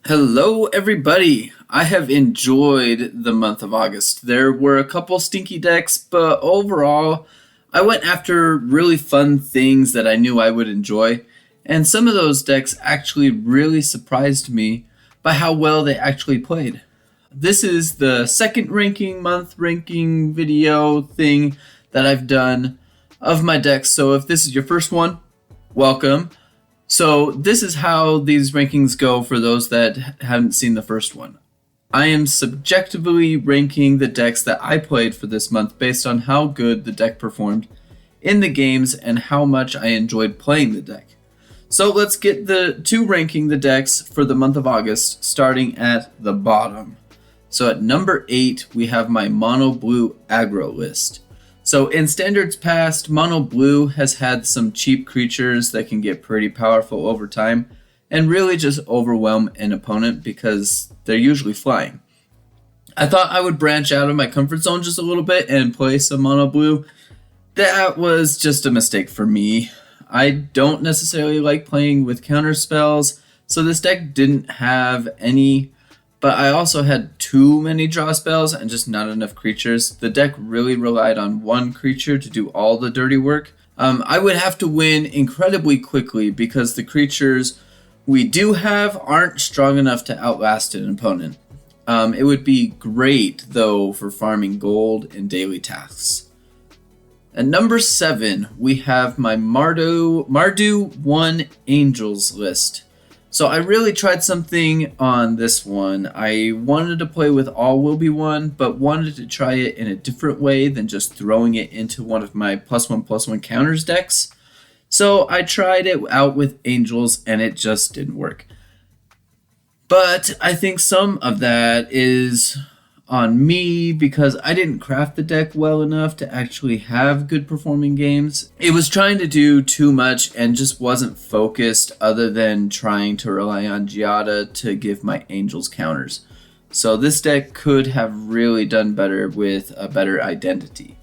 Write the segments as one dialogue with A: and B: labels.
A: Hello, everybody. I have enjoyed the month of August. There were a couple stinky decks, but overall, I went after really fun things that I knew I would enjoy, and some of those decks actually really surprised me by how well they actually played. This is the second month ranking video thing that I've done of my decks, so if this is your first one, welcome. So this is how these rankings go for those that haven't seen the first one. I am subjectively ranking the decks that I played for this month based on how good the deck performed in the games and how much I enjoyed playing the deck. So let's get to ranking the decks for the month of August, starting at the bottom. So at number 8, we have my Mono Blue aggro list. So in standards past, Mono Blue has had some cheap creatures that can get pretty powerful over time and really just overwhelm an opponent because they're usually flying. I thought I would branch out of my comfort zone just a little bit and play some Mono Blue. That was just a mistake for me. I don't necessarily like playing with counter spells, so this deck didn't have any. But I also had too many draw spells and just not enough creatures. The deck really relied on one creature to do all the dirty work. I would have to win incredibly quickly because the creatures we do have aren't strong enough to outlast an opponent. It would be great, though, for farming gold and daily tasks. At number 7, we have my Mardu 1 Angels list. So I really tried something on this one. I wanted to play with all will be one, but wanted to try it in a different way than just throwing it into one of my +1/+1 counters decks. So I tried it out with Angels and it just didn't work. But I think some of that is on me because I didn't craft the deck well enough to actually have good performing games. It was trying to do too much and just wasn't focused other than trying to rely on Giada to give my Angels counters. So this deck could have really done better with a better identity.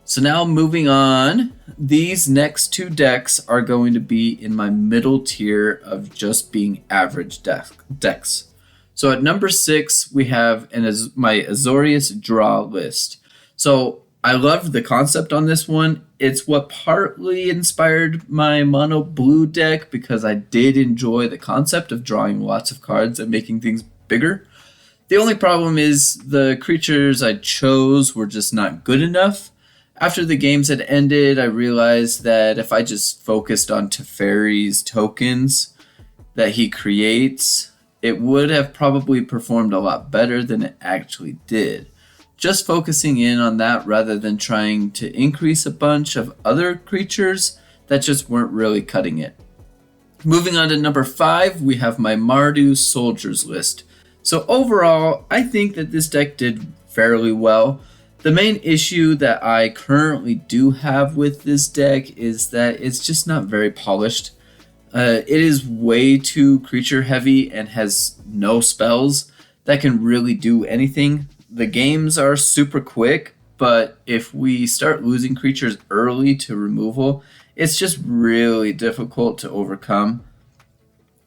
A: So now moving on, these next two decks are going to be in my middle tier of just being average decks. So at number 6, we have my Azorius draw list. So I loved the concept on this one. It's what partly inspired my Mono Blue deck because I did enjoy the concept of drawing lots of cards and making things bigger. The only problem is the creatures I chose were just not good enough. After the games had ended, I realized that if I just focused on Teferi's tokens that he creates, it would have probably performed a lot better than it actually did. Just focusing in on that rather than trying to increase a bunch of other creatures that just weren't really cutting it. Moving on to number 5, we have my Mardu Soldiers list. So overall, I think that this deck did fairly well. The main issue that I currently do have with this deck is that it's just not very polished. It is way too creature heavy and has no spells that can really do anything. The games are super quick, but if we start losing creatures early to removal, it's just really difficult to overcome.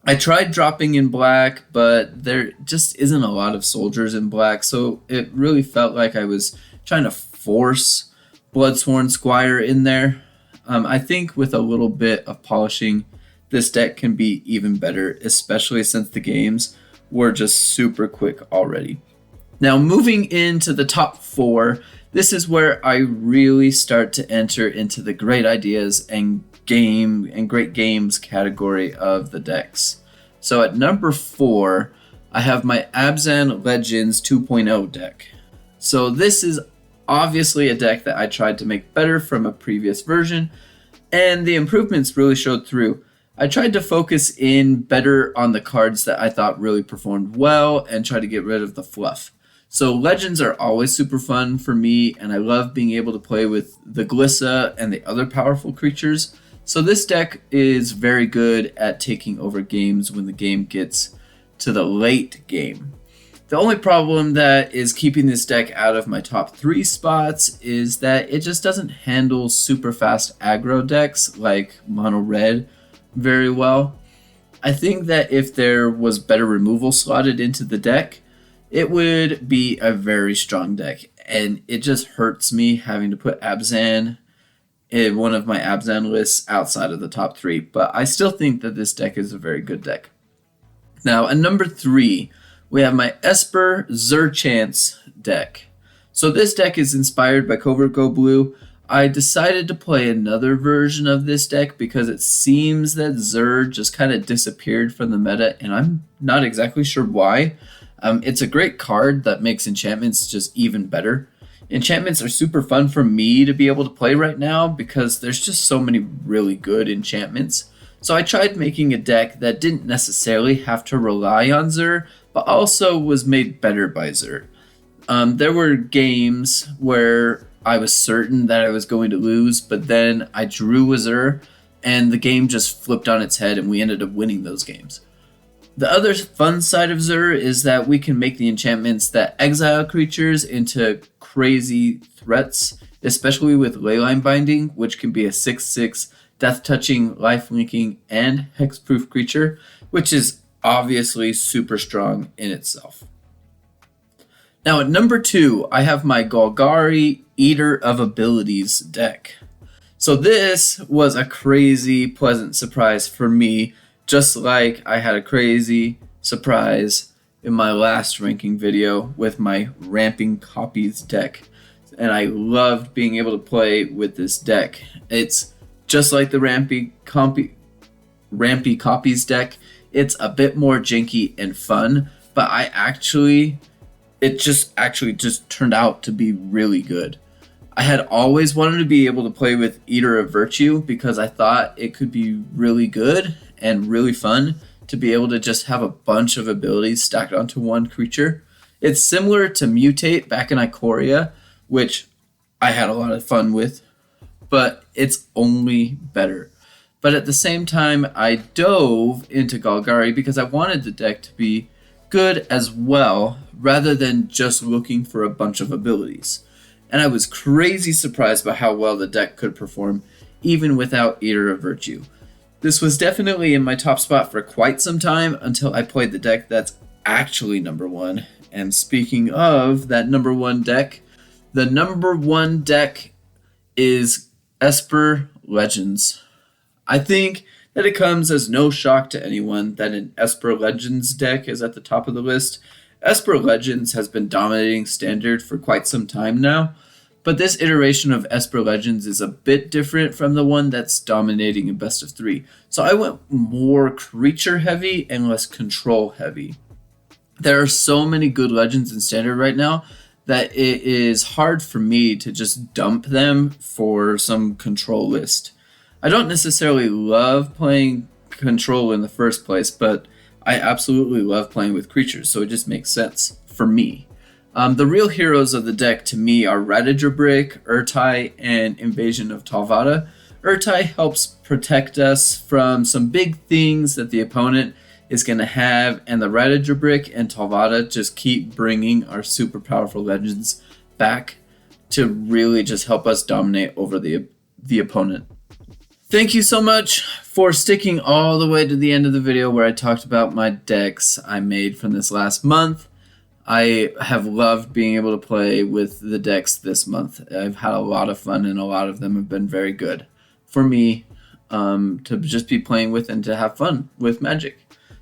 A: I tried dropping in black, but there just isn't a lot of soldiers in black, so it really felt like I was trying to force Bloodsworn Squire in there. I think with a little bit of polishing, this deck can be even better, especially since the games were just super quick already. Now, moving into the top 4, this is where I really start to enter into the great ideas and great games category of the decks. So at number 4, I have my Abzan Legends 2.0 deck. So this is obviously a deck that I tried to make better from a previous version, and the improvements really showed through. I tried to focus in better on the cards that I thought really performed well and try to get rid of the fluff. So Legends are always super fun for me, and I love being able to play with the Glissa and the other powerful creatures. So this deck is very good at taking over games when the game gets to the late game. The only problem that is keeping this deck out of my top 3 spots is that it just doesn't handle super fast aggro decks like Mono Red very well. I think that if there was better removal slotted into the deck, it would be a very strong deck. And it just hurts me having to put Abzan in one of my Abzan lists outside of the top 3. But I still think that this deck is a very good deck. Now, at number 3, we have my Esper Zer-Chance deck. So this deck is inspired by Covert Go Blue. I decided to play another version of this deck because it seems that Zer just kind of disappeared from the meta, and I'm not exactly sure why. It's a great card that makes enchantments just even better. Enchantments are super fun for me to be able to play right now because there's just so many really good enchantments. So I tried making a deck that didn't necessarily have to rely on Zer, but also was made better by Zer. There were games where I was certain that I was going to lose, but then I drew a Zer, and the game just flipped on its head, and we ended up winning those games. The other fun side of Zer is that we can make the enchantments that exile creatures into crazy threats, especially with Leyline Binding, which can be a 6/6 death-touching, life-linking, and hexproof creature, which is obviously super strong in itself. Now at number 2, I have my Golgari Eater of Abilities deck. So this was a crazy pleasant surprise for me, just like I had a crazy surprise in my last ranking video with my Ramping Copies deck. And I loved being able to play with this deck. It's just like the Rampy Copies deck. It's a bit more janky and fun, but it just turned out to be really good. I had always wanted to be able to play with Eater of Virtue because I thought it could be really good and really fun to be able to just have a bunch of abilities stacked onto one creature. It's similar to Mutate back in Ikoria, which I had a lot of fun with, but it's only better. But at the same time, I dove into Golgari because I wanted the deck to be good as well, rather than just looking for a bunch of abilities. And I was crazy surprised by how well the deck could perform, even without Eater of Virtue. This was definitely in my top spot for quite some time until I played the deck that's actually number 1. And speaking of that number 1 deck, the number 1 deck is Esper Legends. I think that it comes as no shock to anyone that an Esper Legends deck is at the top of the list. Esper Legends has been dominating Standard for quite some time now, but this iteration of Esper Legends is a bit different from the one that's dominating in Best of 3. So I went more creature heavy and less control heavy. There are so many good Legends in Standard right now that it is hard for me to just dump them for some control list. I don't necessarily love playing control in the first place, but I absolutely love playing with creatures, so it just makes sense for me. The real heroes of the deck to me are Ravager Brick, Urtai, and Invasion of Talvada. Urtai helps protect us from some big things that the opponent is going to have, and the Ravager Brick and Talvada just keep bringing our super powerful legends back to really just help us dominate over the opponent. Thank you so much for sticking all the way to the end of the video where I talked about my decks I made from this last month. I have loved being able to play with the decks this month. I've had a lot of fun, and a lot of them have been very good for me to just be playing with and to have fun with Magic.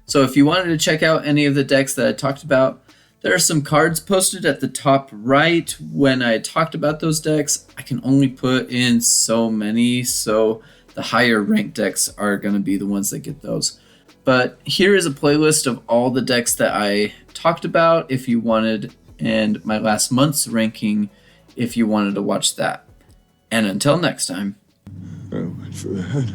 A: So if you wanted to check out any of the decks that I talked about, there are some cards posted at the top right when I talked about those decks. I can only put in so many, so the higher ranked decks are going to be the ones that get those. But here is a playlist of all the decks that I talked about if you wanted, and my last month's ranking if you wanted to watch that. And until next time.
B: I went for the head.